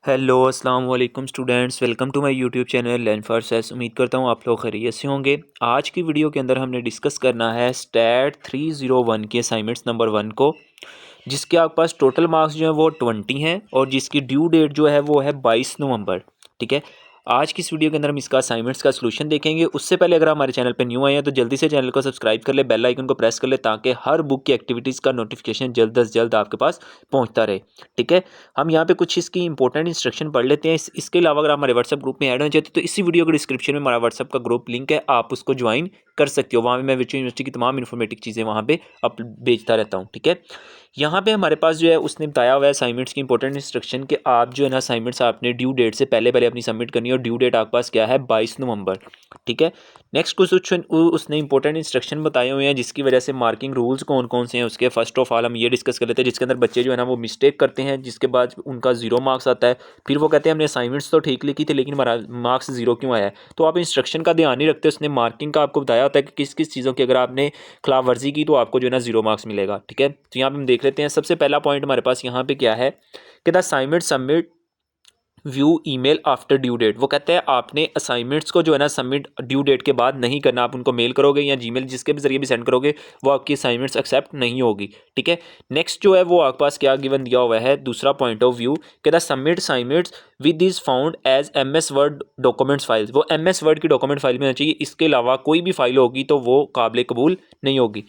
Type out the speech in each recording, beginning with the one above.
Hello अस्सलाम वालेकुम students, welcome to my YouTube channel learn for सेस। उम्मीद करता हूँ आप लोग खैरियत से होंगे। आज की वीडियो के अंदर हमने डिस्कस करना है स्टैट 301 की असाइनमेंट्स नंबर 1 को, जिसके आपके पास टोटल मार्क्स जो है वो 20 हैं और जिसकी ड्यू डेट जो है वो है 22 नवंबर। ठीक है, आज की इस वीडियो के अंदर हम इसका असाइनमेंट्स का सलूशन देखेंगे। उससे पहले अगर हमारे चैनल पर न्यू आए हैं तो जल्दी से चैनल को सब्सक्राइब कर ले, बेल आइकन को प्रेस कर ले, ताकि हर बुक की एक्टिविटीज़ का नोटिफिकेशन जल्द अज जल्द आपके पास पहुंचता रहे। ठीक है, हम यहाँ पे कुछ इसकी इंपॉर्टेंट इंस्ट्रक्शन पढ़ लेते हैं। इसके अलावा अगर हमारे व्हाट्सअप ग्रुप में ऐड होना चाहते हो तो इसी वीडियो के डिस्क्रिप्शन में हमारा व्हाट्सअप का ग्रुप लिंक है, आप उसको ज्वाइन कर सकते हो। वहाँ पे मैं विर्चुअल यूनिवर्सिटी की तमाम इन्फॉर्मेटिव चीज़ें वहाँ पे अप भेजता रहता हूँ। ठीक है, यहाँ पे हमारे पास जो है उसने बताया हुआ है असाइनमेंट्स की इंपॉर्टेंट इंस्ट्रक्शन कि आप जो है ना असाइनमेंट्स आपने ड्यू डेट से पहले पहले अपनी सबमिट करनी है और ड्यू डेट आपके पास क्या है 22 नवंबर। ठीक है, नेक्स्ट क्वेश्चन उसने इंपॉर्टेंट इंस्ट्रक्शन बताए हुए हैं जिसकी वजह से मार्किंग रूल्स कौन कौन से हैं उसके फर्स्ट ऑफ ऑल हम ये डिस्कस कर लेते हैं, जिसके अंदर बच्चे जो है ना वो मिस्टेक करते हैं, जिसके बाद उनका 0 मार्क्स आता है। फिर वो कहते हैं हमने असाइनमेंट्स तो ठीक लिखी थी लेकिन हमारा मार्क्स 0 क्यों आया है। तो आप इंस्ट्रक्शन का ध्यान नहीं रखते, उसने मार्किंग का आपको बताया होता है कि किस किस चीज़ों की अगर आपने खिलाफ वर्जी की तो आपको जो है ना 0 मार्क्स मिलेगा। ठीक है, तो यहाँ पे हम देख लेते हैं। सबसे पहला पॉइंट हमारे पास यहाँ पे क्या है कि the assignment submit via email after due date. वो कहते हैं आपने असाइनमेंट्स को जो है ना सबमिट ड्यू डेट के बाद नहीं करना, आप उनको मेल करोगे या जीमेल जिसके भी जरिए भी सेंड करोगे वो आपकी असाइनमेंट्स एक्सेप्ट नहीं होगी। ठीक है, नेक्स्ट जो है वो आपके पास क्या गिवन दिया हुआ है, दूसरा पॉइंट ऑफ व्यू कि the submit assignments with this found as MS word documents files. वो MS वर्ड की डॉक्यूमेंट फाइल में होना चाहिए, इसके अलावा कोई भी फाइल होगी तो वो काबिल कबूल नहीं होगी।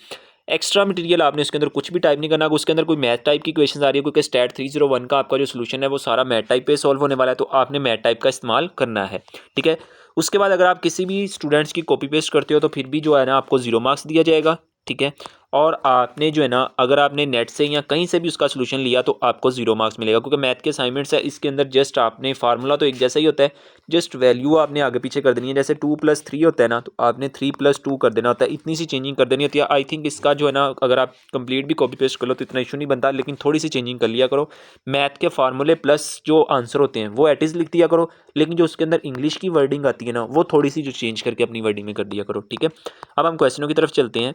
एक्स्ट्रा मटेरियल आपने उसके अंदर कुछ भी टाइप नहीं करना। उसके अंदर कोई मैथ टाइप की क्वेश्चन आ रही है, क्योंकि स्टैट 301 का आपका जो सोल्यूशन है वो सारा मैथ टाइप पे सॉल्व होने वाला है, तो आपने मैथ टाइप का इस्तेमाल करना है। ठीक है, उसके बाद अगर आप किसी भी स्टूडेंट्स की कॉपी पेस्ट करते हो तो फिर भी जो है ना आपको 0 मार्क्स दिया जाएगा। ठीक है, और आपने जो है ना अगर आपने नेट से या कहीं से भी उसका सोल्यूशन लिया तो आपको 0 मार्क्स मिलेगा, क्योंकि मैथ के असाइनमेंट्स है इसके अंदर जस्ट आपने फार्मूला तो एक जैसा ही होता है, जस्ट वैल्यू आपने आगे पीछे कर देनी है। जैसे 2+3 होता है ना तो आपने 3+2 कर देना होता है, इतनी सी चेंजिंग कर देनी होती है। आई थिंक इसका जो है ना अगर आप कंप्लीट भी कॉपी पेस्ट कर लो तो इतना इशू नहीं बनता, लेकिन थोड़ी सी चेंजिंग कर लिया करो। मैथ के फार्मूले प्लस जो आंसर होते हैं वो एट इज लिख दिया करो, लेकिन जो उसके अंदर इंग्लिश की वर्डिंग आती है ना वो थोड़ी सी जो चेंज करके अपनी वर्डिंग में कर दिया करो। ठीक है, अब हम क्वेश्चनों की तरफ चलते हैं।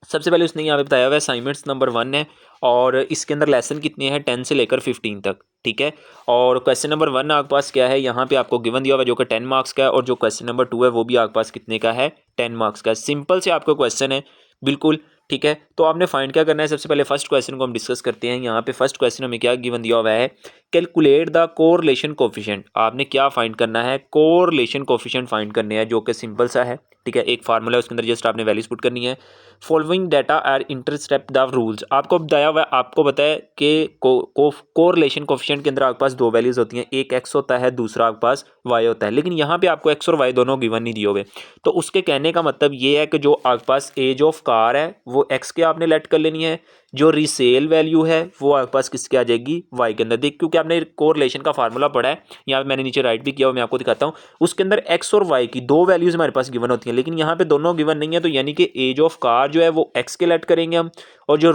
सबसे पहले उसने यहाँ पे बताया हुआ है असाइनमेंट्स नंबर 1 है और इसके अंदर लेसन कितने हैं 10 से लेकर 15 तक। ठीक है, और क्वेश्चन नंबर 1 आपके पास क्या है, यहाँ पे आपको गिवन दिया हुआ है जो कि 10 मार्क्स का है, और जो क्वेश्चन नंबर 2 है वो भी आपके पास कितने का है 10 मार्क्स का। सिंपल से आपका क्वेश्चन है बिल्कुल। ठीक है, तो आपने फाइंड क्या करना है, सबसे पहले फर्स्ट क्वेश्चन को हम डिस्कस करते हैं। यहाँ पे फर्स्ट क्वेश्चन हमें क्या गिवन दिया हुआ है, कैलकुलेट द कोरिलेशन कोफिशिएंट। आपने क्या फाइंड करना है, कोरिलेशन कोफिशिएंट फाइंड करने हैं, जो कि सिंपल सा है। ठीक है, एक फार्मूला है उसके अंदर जस्ट आपने वैल्यूज पुट करनी है। Following data are intercept the rules. आपको बताया हुआ है, आपको बताया कि कोरिलेशन कोफिशिएंट के अंदर आपके पास दो वैल्यूज होती हैं, एक x होता है दूसरा आपके पास y होता है, लेकिन यहाँ पे आपको x और y दोनों गिवन नहीं दिए हुए। तो उसके कहने का मतलब ये है कि जो आपके पास एज ऑफ कार है वो x के आपने लेट कर लेनी है, जो रीसेल वैल्यू है वो आपके पास किसके आ जाएगी y के अंदर। देख, क्योंकि आपने कोरिलेशन का फार्मूला पढ़ा है, यहाँ पे मैंने नीचे राइट भी किया हुआ, मैं आपको दिखाता हूँ। उसके अंदर x और y की दो वैल्यूज हमारे पास गिवन होती हैं, लेकिन यहाँ पे दोनों गिवन नहीं है, तो यानी कि एज ऑफ कार जो है वो x के लेट करेंगे हम, और जो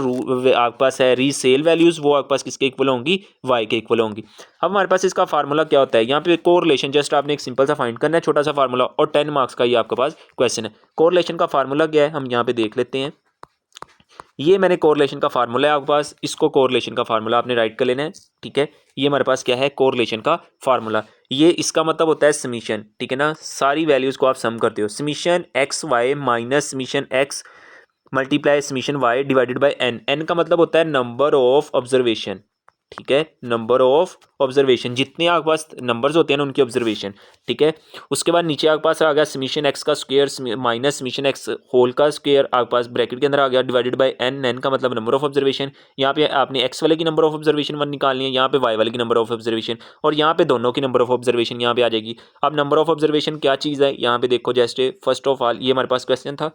आपके पास है रीसेल वैल्यूज वो आपके पास किसके इक्वल होंगी, y के इक्वल होंगी। अब हमारे पास इसका फार्मूला क्या होता है, यहाँ पे कोरिलेशन जस्ट आपने एक सिंपल सा फाइंड करना है, छोटा सा फार्मूला, और 10 मार्क्स का ये आपके पास क्वेश्चन है। कोरिलेशन का फार्मूला क्या है हम यहाँ पे देख लेते हैं। ये मैंने कोरिलेशन का फार्मूला है आपके पास, इसको कोरिलेशन का फार्मूला आपने राइट कर लेना है। ठीक है, ये हमारे पास क्या है कोरिलेशन का फार्मूला, ये इसका मतलब होता है समीशन। ठीक है ना, सारी वैल्यूज को आप सम करते हो, summation X Y minus summation X multiply summation Y divided by N. N का मतलब होता है नंबर ऑफ ऑब्जर्वेशन। ठीक है, नंबर ऑफ ऑब्जर्वेशन, जितने आपके पास नंबर्स होते हैं ना उनकी ऑब्जर्वेशन। ठीक है, उसके बाद नीचे आपके पास आ गया समीशन एक्स का square minus summation X whole का स्क्वायर, आपके पास ब्रैकेट के अंदर आ गया डिवाइडेड बाय एन। एन का मतलब नंबर ऑफ ऑब्जर्वेशन। यहाँ पे आपने एक्स वाले की नंबर ऑफ ऑब्जर्वेशन 1 निकालनी है, यहाँ पे वाई वाले की नंबर ऑफ ऑब्जर्वेशन, और यहाँ पे दोनों की नंबर ऑफ ऑब्जर्वेशन यहाँ पे आ जाएगी। अब नंबर ऑफ ऑब्जर्वेशन क्या चीज़ है, यहाँ पे देखो, जैसे फर्स्ट ऑफ ऑल ये हमारे पास क्वेश्चन था,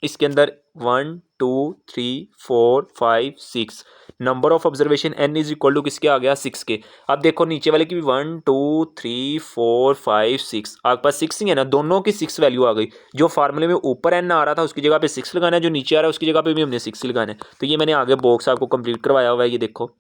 इसके अंदर 1 2 3 4 5 6 number of observation n is equal to किसके आ गया 6 के। अब देखो नीचे वाले की भी 1 2 3 4 5 6 आपके पास 6 ही है ना, दोनों की 6 वैल्यू आ गई। जो फार्मूले में ऊपर n आ रहा था उसकी जगह पे 6 लगाना है, जो नीचे आ रहा है उसकी जगह पे भी हमने 6 लगाना है। तो ये मैंने आगे बॉक्स आपको कंप्लीट करवाया हुआ है, ये देखो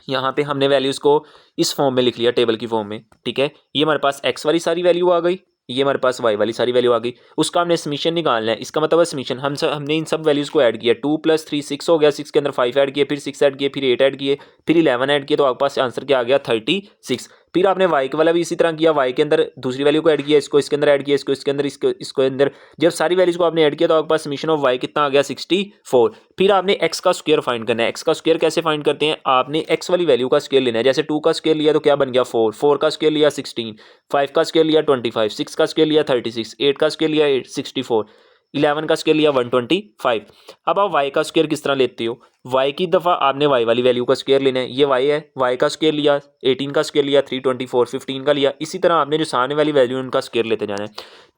यहाँ पे हमने वैल्यूज़ को इस फॉर्म में लिख लिया, टेबल की फॉर्म में। ठीक है, ये हमारे पास x वाली सारी वैल्यू आ गई। ये हमारे पास y वाली सारी वैल्यू आ गई, उसका हमने समीशन निकालना है। इसका मतलब है समीशन हमने इन सब वैल्यूज़ को ऐड किया, 2 + 3 6 हो गया, 6 के अंदर 5 ऐड किए, फिर 6 ऐड किए, फिर 8 ऐड किए, फिर 11 ऐड किए, तो आपके पास आंसर क्या आ गया 36। फिर आपने y के वाला भी इसी तरह किया, y के अंदर दूसरी वैल्यू को ऐड किया, इसको इसके अंदर ऐड किया, इसको इसके अंदर, इसको अंदर, जब सारी वैल्यूज़ को आपने ऐड किया तो आपके पास समीशन ऑफ y कितना आ गया 64। फिर आपने x का स्क्वायर फाइंड करना है। x का स्क्वायर कैसे फाइंड करते हैं, आपने x वाली वैल्यू का स्क्वायर लेना है। जैसे 2 का स्क्वायर लिया तो क्या बन गया 4, 4 का स्क्वायर लिया 16, 5 का स्क्वायर लिया 25, 6 का स्क्वायर लिया 36, 8 का स्क्वायर लिया 64, 11 का स्क्वायर लिया 125। अब आप y का स्क्वायर किस तरह लेते हो, y की दफ़ा आपने y वाली वैल्यू का स्क्वायर लेना है, ये y है, y का स्क्वायर लिया, 18 का स्क्वायर लिया 324, 15 का लिया, इसी तरह आपने जो सामने वाली वैल्यू उनका स्क्वायर लेते जाना है।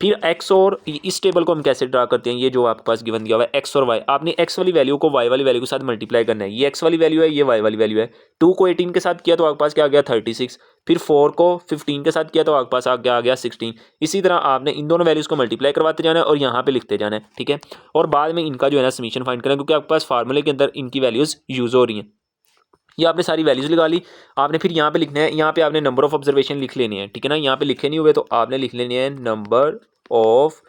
फिर x और इस टेबल को हम कैसे ड्रा करते हैं, ये जो आपके पास गिवन दिया हुआ है x और y, आपने x वाली वैल्यू को y वाली वैल्यू के साथ मल्टीप्लाई करना है। ये x वाली वैल्यू है, ये y वाली वैल्यू है। 2 को 18 के साथ किया तो आपके पास क्या आ गया 36, फिर 4 को 15 के साथ किया तो आपके पास आ गया 16। इसी तरह आपने इन दोनों वैल्यूज़ को मल्टीप्लाई करवाते जाना है और यहाँ पे लिखते जाना है, ठीक है। और बाद में इनका जो है ना समीशन फाइंड करना है, क्योंकि आपके पास फार्मूले के अंदर इनकी वैल्यूज़ यूज़ हो रही हैं। ये आपने सारी वैल्यूज़ लगा ली, आपने फिर यहाँ पे लिखना है, यहाँ पे आपने नंबर ऑफ ऑब्जर्वेशन लिख लेने हैं, ठीक है ना। यहाँ पे लिखे नहीं हुए तो आपने लिख लेने हैं नंबर ऑफ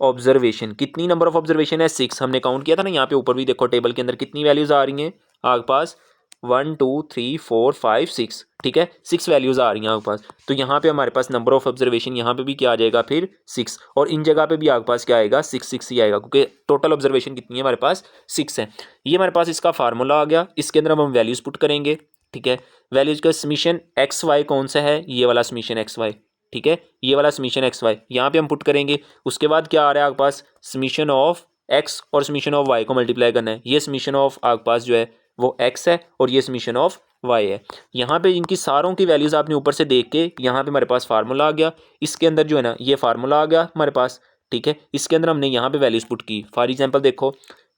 ऑब्जर्वेशन। कितनी नंबर ऑफ ऑब्जर्वेशन है 6, हमने काउंट किया था ना। यहाँ पे ऊपर भी देखो टेबल के अंदर कितनी वैल्यूज़ आ रही हैं आपके पास, 1 2 3 4 5 6, ठीक है, 6 वैल्यूज़ आ रही हैं आपके पास। तो यहाँ पे हमारे पास नंबर ऑफ ऑब्जर्वेशन यहाँ पे भी क्या आ जाएगा फिर 6, और इन जगह पे भी आपके पास क्या आएगा 6 6 ही आएगा, क्योंकि टोटल ऑब्जर्वेशन कितनी है हमारे पास 6 है। ये हमारे पास इसका फार्मूला आ गया, इसके अंदर हम वैल्यूज़ पुट करेंगे, ठीक है। वैल्यूज़ का समीशन एक्स वाई कौन सा है, ये वाला समीशन एक्स वाई, ठीक है, ये वाला समीशन एक्स वाई यहाँ पे हम पुट करेंगे। उसके बाद क्या आ रहा है आपके पास, समीशन ऑफ एक्स और समीशन ऑफ वाई को मल्टीप्लाई करना है। ये समीशन ऑफ आपके पास जो है वो एक्स है और ये समीशन ऑफ वाई है। यहाँ पे इनकी सारों की वैल्यूज़ आपने ऊपर से देख के, यहाँ पे हमारे पास फार्मूला आ गया, इसके अंदर जो है ना ये फार्मूला आ गया हमारे पास, ठीक है। इसके अंदर हमने यहाँ पे वैल्यूज़ पुट की। फॉर एग्जांपल देखो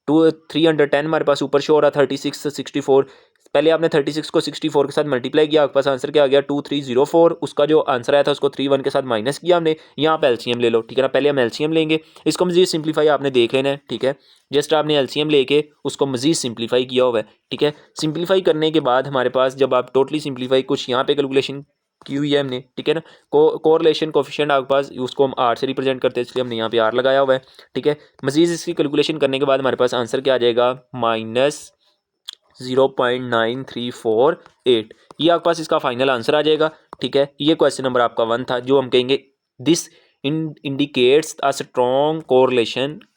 310 हमारे पास ऊपर शो हो रहा, 36 64, पहले आपने 36 को 64 के साथ मल्टीप्लाई किया, आपके पास आंसर क्या आ गया 2304। उसका जो आंसर आया था उसको 31 के साथ माइनस किया हमने। यहाँ पे एलसीएम ले लो, ठीक है ना, पहले हम एलसीएम लेंगे, इसको मजीद सिंप्लीफाई आपने देख लेना है, ठीक है। जस्ट आपने एलसीएम लेके उसको मजीद सिंप्लीफाई किया हुआ है, ठीक है। सिंप्लीफाई करने के बाद हमारे पास जब आप टोटली सिंप्लीफाई, कुछ यहाँ पे कैलकुलेशन की हुई है हमने, ठीक है ना, कोरिलेशन कोफिशिएंट आपके पास, उसको हम आर से रिप्रेजेंट करते हैं, इसलिए हमने यहाँ पे आर लगाया हुआ है, ठीक है। मजीद इसकी कैलकुलेशन करने के बाद हमारे पास आंसर क्या आ जाएगा -0.9348। ये आपके पास इसका फाइनल आंसर आ जाएगा, ठीक है। ये क्वेश्चन नंबर आपका 1 था, जो हम कहेंगे this indicates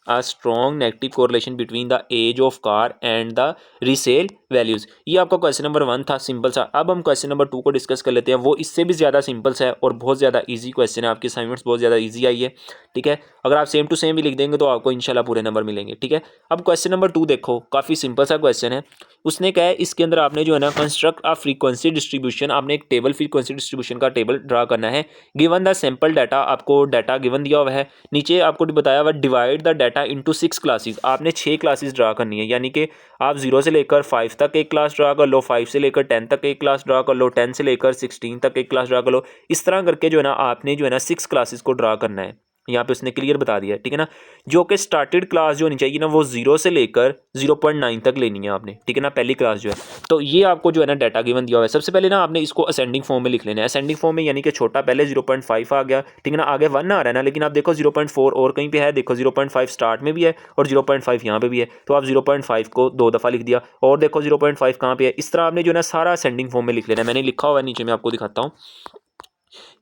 a strong negative correlation between the age of car and the resale values। ये आपका क्वेश्चन नंबर 1 था, सिंपल सा। अब हम क्वेश्चन नंबर 2 को डिस्कस कर लेते हैं, वो इससे भी ज़्यादा सिंपल सा है और बहुत ज़्यादा इजी क्वेश्चन है, आपकी असाइनमेंट्स बहुत ज़्यादा इजी आई है, ठीक है। अगर आप सेम टू सेम भी लिख देंगे तो आपको इंशाल्लाह पूरे नंबर मिलेंगे, ठीक है। अब क्वेश्चन नंबर 2 देखो, काफ़ी सिंपल सा क्वेश्चन है। उसने कहा है इसके अंदर आपने जो है ना कंस्ट्रक्ट अ फ्रीक्वेंसी डिस्ट्रीब्यूशन, आपने एक टेबल फ्रीक्वेंसी डिस्ट्रीब्यूशन का टेबल ड्रा करना है। गिवन द सैम्पल डाटा, आपको डाटा गिवन दिया हुआ है, नीचे आपको बताया हुआ divide the data into 6 classes. आपने 6 क्लासेस ड्रा करनी है, यानी कि आप 0 से लेकर 5 तक एक क्लास ड्रा कर लो, 5 से लेकर 10 तक एक क्लास ड्रा कर लो, 10 से लेकर 16 तक एक क्लास ड्रा कर लो। इस तरह करके जो है ना आपने जो है ना 6 क्लासेस को ड्रा करना है। यहाँ पे उसने क्लियर बता दिया है, ठीक है ना। जो कि स्टार्टेड क्लास जो होनी चाहिए ना वो 0 से लेकर 0.9 तक लेनी है आपने, ठीक है ना, पहली क्लास जो है। तो ये आपको जो है ना डाटा गिवन दिया हुआ है। सबसे पहले ना आपने इसको असेंडिंग फॉर्म में लिख लेना है। असेंडिंग फॉर्म में यानी कि छोटा पहले 0.5 आ गया, ठीक है ना, आगे 1 आ रहा है ना, लेकिन आप देखो 0.4 और कहीं पे है, देखो 0.5 स्टार्ट में भी है और 0.5 यहाँ पे भी है, तो आप 0.5 को 2 दफ़ा लिख दिया, और देखो 0.5 कहाँ पे है। इस तरह आपने जो है ना सारा असेंडिंग फॉर्म में लिख लेना है। मैंने लिखा हुआ है नीचे, मैं आपको दिखाता हूँ।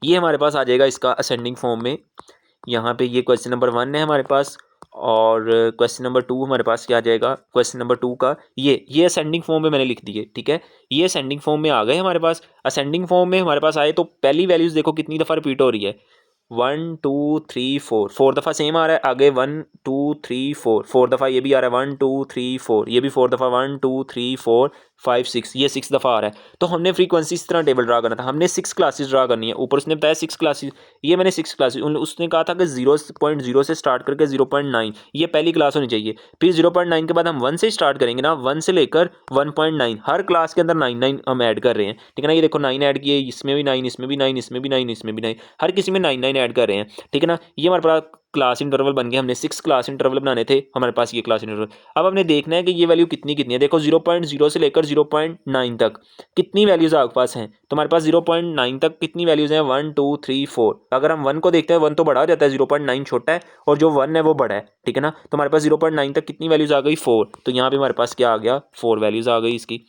ये हमारे पास आ जाएगा इसका असेंडिंग फॉर्म में। यहाँ पे ये क्वेश्चन नंबर 1 है हमारे पास, और क्वेश्चन नंबर 2 हमारे पास क्या आ जाएगा, क्वेश्चन नंबर 2 का ये असेंडिंग फॉर्म में मैंने लिख दिए, ठीक है। ये असेंडिंग फॉर्म में आ गए हमारे पास। असेंडिंग फॉर्म में हमारे पास आए तो पहली वैल्यूज़ देखो कितनी दफ़ा रिपीट हो रही है, 1 2 3 4 दफ़ा सेम आ रहा है। आगे 1 2 3 4 दफ़ा ये भी आ रहा है, 1 2 3 4 ये भी 4 दफ़ा, 1 2 3 4 5 6 ये 6 दफ़ा आ रहा है। तो हमने फ्रीक्वेंसी इस तरह टेबल ड्रा करना था। हमने 6 क्लासेस ड्रा करनी है। ऊपर उसने बताया 6 क्लासेस, ये मैंने 6 क्लासेस, उसने कहा था कि 0.0 से स्टार्ट करके 0.9 ये पहली क्लास होनी चाहिए। फिर 0.9 के बाद हम 1 से स्टार्ट करेंगे ना, 1 से लेकर 1.9, हर क्लास के अंदर 9 हम ऐड कर रहे हैं, ठीक है ना। ये देखो 9 ऐड किए, इसमें भी 9, इसमें भी 9, इसमें भी 9, इसमें भी 9, हर किसी में 9 ऐड कर रहे हैं, ठीक है ना। ये हमारे पास क्लास इंटरवल बन गए, हमने 6 क्लास इंटरवल बनाने थे, हमारे पास ये क्लास इंटरवल। अब हमने देखना है कि ये वैल्यू कितनी कितनी है। देखो 0.0 से लेकर 0.9 तक कितनी वैल्यूज़ आपके पास हैं। तो हमारे पास 0.9 तक कितनी वैल्यूज़ हैं, 1 2 3 4। अगर हम 1 को देखते हैं, 1 तो बड़ा हो जाता है, 0.9 छोटा है और जो 1 है वो बड़ा है, ठीक है ना। तो हमारे पास 0.9 तक कितनी वैल्यूज़ आ गई, 4। तो यहाँ पर हमारे पास क्या आ गया, 4 वैल्यूज़ आ गई इसकी,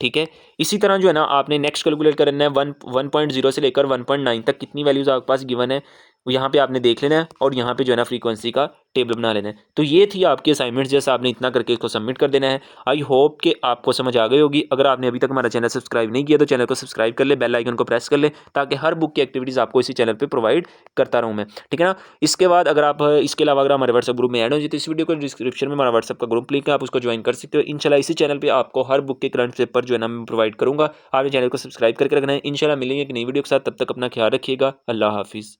ठीक है। इसी तरह जो है ना आपने नेक्स्ट कैलकुलेट करना है, 1.0 से लेकर 1.9 तक कितनी वैल्यूज़ आपके पास गिवन है, यहाँ पे आपने देख लेना है और यहाँ पे जो है ना फ्रीक्वेंसी का टेबल बना लेना है। तो ये थी आपकी असाइनमेंट, जैसा आपने इतना करके इसको सबमिट कर देना है। आई होप कि आपको समझ आ गई होगी। अगर आपने अभी तक हमारा चैनल सब्सक्राइब नहीं किया तो चैनल को सब्सक्राइब कर ले, बेल आइकन को प्रेस कर ले, ताकि हर बुक की एक्टिविटीज़ आपको इसी चैनल पर प्रोवाइड करता रहूँ मैं, ठीक है ना। इसके बाद अगर आप इसके अलावा अगर हमारे व्हाट्सएप ग्रुप में ऐड हो जाए तो इस वीडियो को डिस्क्रिप्शन में हमारा व्हाट्सएप का ग्रुप लिंक है, आप उसको ज्वाइन कर सकते हो। इंशाल्लाह इसी चैनल पर आपको हर बुक के करंट पेपर जो है ना मैं प्रोवाइड करूँगा। आपने चैनल को सब्सक्राइब करके रखना है। इंशाल्लाह मिलेंगे एक नई वीडियो के साथ, तब तक अपना ख्याल रखिएगा। अल्लाह हाफिज़।